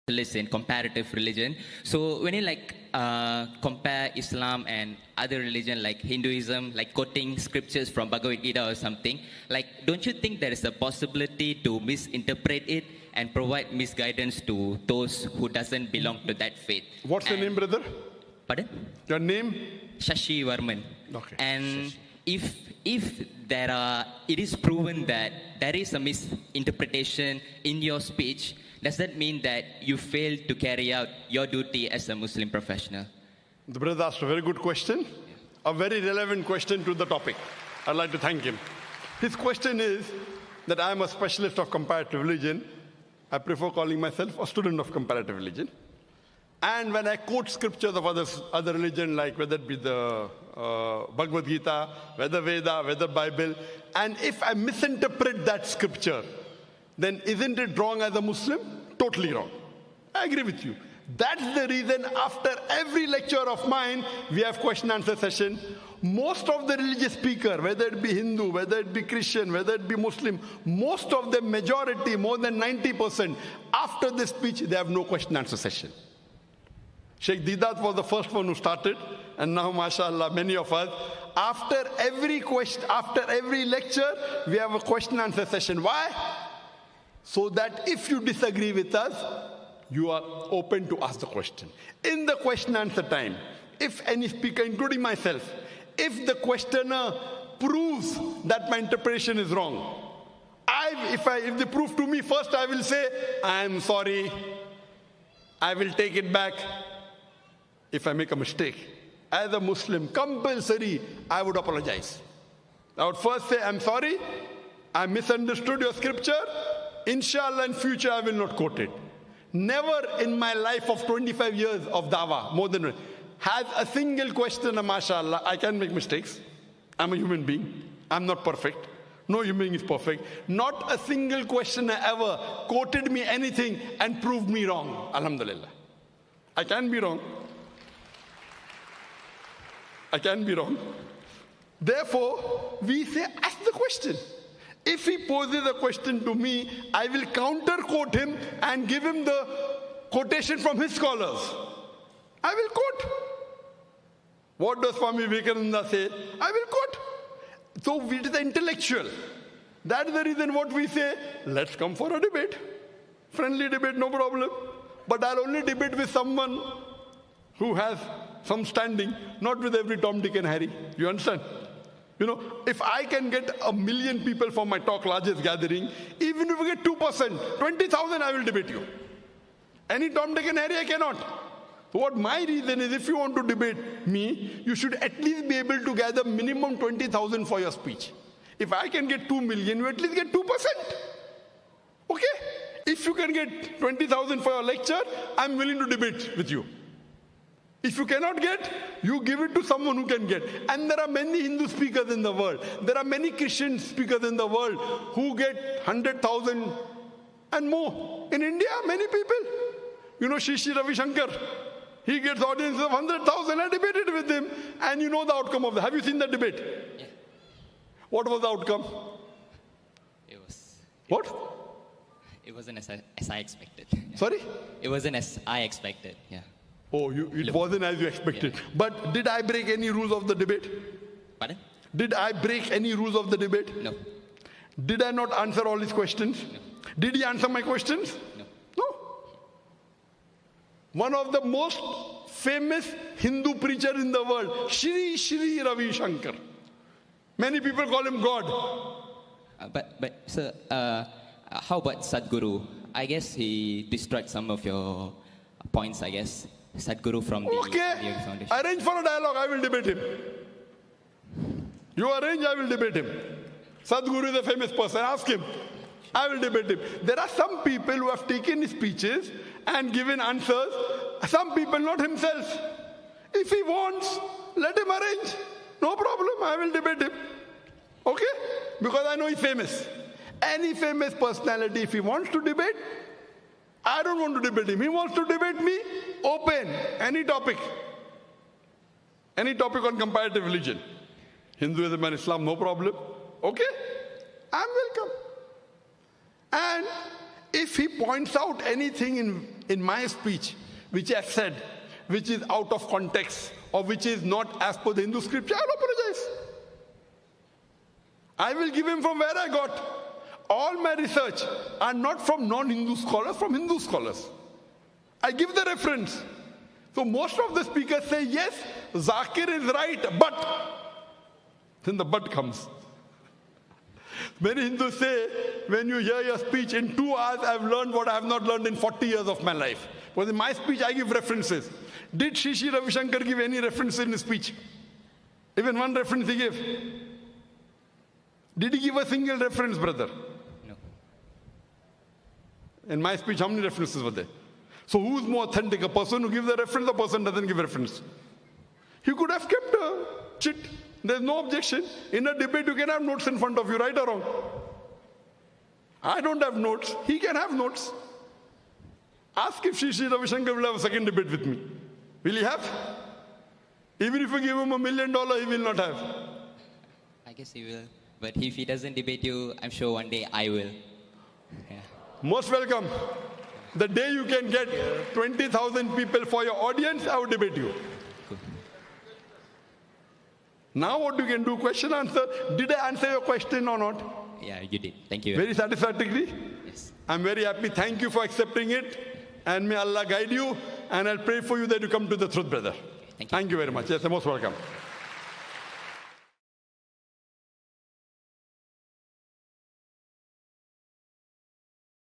in comparative religion. So when you compare Islam and other religion like Hinduism, like quoting scriptures from Bhagavad Gita or something, don't you think there is a possibility to misinterpret it and provide misguidance to those who doesn't belong to that faith? What's your name, brother? Pardon? Your name? Shashi Varman. Okay. And if it is proven that there is a misinterpretation in your speech, does that mean that you failed to carry out your duty as a Muslim professional? The brother asked a very good question, a very relevant question to the topic. I'd like to thank him. His question is that I am a specialist of comparative religion. I prefer calling myself a student of comparative religion. And when I quote scriptures of other religion, like whether it be the Bhagavad Gita, whether Veda, whether Bible, and if I misinterpret that scripture, then isn't it wrong as a Muslim? Totally wrong. I agree with you. That's the reason after every lecture of mine, we have question answer session. Most of the religious speaker, whether it be Hindu, whether it be Christian, whether it be Muslim, most of the majority, more than 90%, after this speech, they have no question answer session. Sheikh Didat was the first one who started, and now, mashallah, many of us, after every lecture, we have a question answer session. Why? So that if you disagree with us, you are open to ask the question. In the question answer time, if any speaker, including myself, if the questioner proves that my interpretation is wrong, if they prove to me, first I will say, I am sorry, I will take it back. If I make a mistake, as a Muslim, compulsory, I would apologize. I would first say, I'm sorry, I misunderstood your scripture. Inshallah, in future, I will not quote it. Never in my life of 25 years of dawah, more than has a single questioner, mashallah, I can make mistakes. I'm a human being. I'm not perfect. No human being is perfect. Not a single questioner ever quoted me anything and proved me wrong. Alhamdulillah. I can be wrong. I can be wrong. Therefore, we say, ask the question. If he poses a question to me, I will counter quote him and give him the quotation from his scholars. I will quote. What does Swami Vivekananda say? I will quote. So it is intellectual. That's the reason what we say, let's come for a debate. Friendly debate, no problem. But I'll only debate with someone who has some standing, not with every Tom, Dick and Harry. You understand? If I can get 1 million people for my talk, largest gathering, even if we get 2%, 20,000, I will debate you. Any Tom, Dick and Harry, I cannot. So what my reason is, if you want to debate me, you should at least be able to gather minimum 20,000 for your speech. If I can get 2 million, you at least get 2%. Okay? If you can get 20,000 for your lecture, I'm willing to debate with you. If you cannot get, you give it to someone who can get. And there are many Hindu speakers in the world. There are many Christian speakers in the world who get 100,000 and more. In India, many people. Shri Ravi Shankar, he gets audiences of 100,000. I debated with him. And you know the outcome of that. Have you seen that debate? Yeah. What was the outcome? What? It wasn't as I expected. Sorry? It wasn't as I expected, yeah. Oh, it wasn't as you expected. Yeah. But did I break any rules of the debate? Pardon? Did I break any rules of the debate? No. Did I not answer all his questions? No. Did he answer my questions? No. No. One of the most famous Hindu preacher in the world, Shri Ravi Shankar. Many people call him God. But sir, how about Sadhguru? I guess he destroyed some of your points, I guess. Sadhguru from the Okay. Foundation. Arrange for a dialogue, I will debate him. You arrange, I will debate him. Sadhguru is a famous person, ask him. I will debate him. There are some people who have taken his speeches and given answers. Some people, not himself. If he wants, let him arrange. No problem, I will debate him. Okay? Because I know he's famous. Any famous personality, if he wants to debate, I don't want to debate him. He wants to debate me, open, any topic. Any topic on comparative religion. Hinduism and Islam, no problem. Okay? I'm welcome. And if he points out anything in my speech which I said, which is out of context or which is not as per the Hindu scripture, I'll apologize. I will give him from where I got. All my research are not from non-Hindu scholars, from Hindu scholars. I give the reference. So most of the speakers say, yes, Zakir is right, but. Then the but comes. Many Hindus say, when you hear your speech, in 2 hours I've learned what I have not learned in 40 years of my life. Because in my speech I give references. Did Shri Ravi Shankar give any reference in his speech? Even one reference he gave. Did he give a single reference, brother? No. In my speech, how many references were there? So who's more authentic, a person who gives a reference or a person who doesn't give a reference? He could have kept a chit. There's no objection. In a debate, you can have notes in front of you, right or wrong. I don't have notes. He can have notes. Ask if Shri Ravi Shankar will have a second debate with me. Will he have? Even if you give him $1 million, he will not have. I guess he will. But if he doesn't debate you, I'm sure one day I will. Yeah. Most welcome. The day you can get 20,000 people for your audience, I will debate you. Cool. Now what you can do, question answer. Did I answer your question or not? Yeah, you did. Thank you. Very satisfactorily? Yes. I'm very happy. Thank you for accepting it. And may Allah guide you. And I'll pray for you that you come to the truth, brother. Thank you. Thank you very much. Yes, you're most welcome.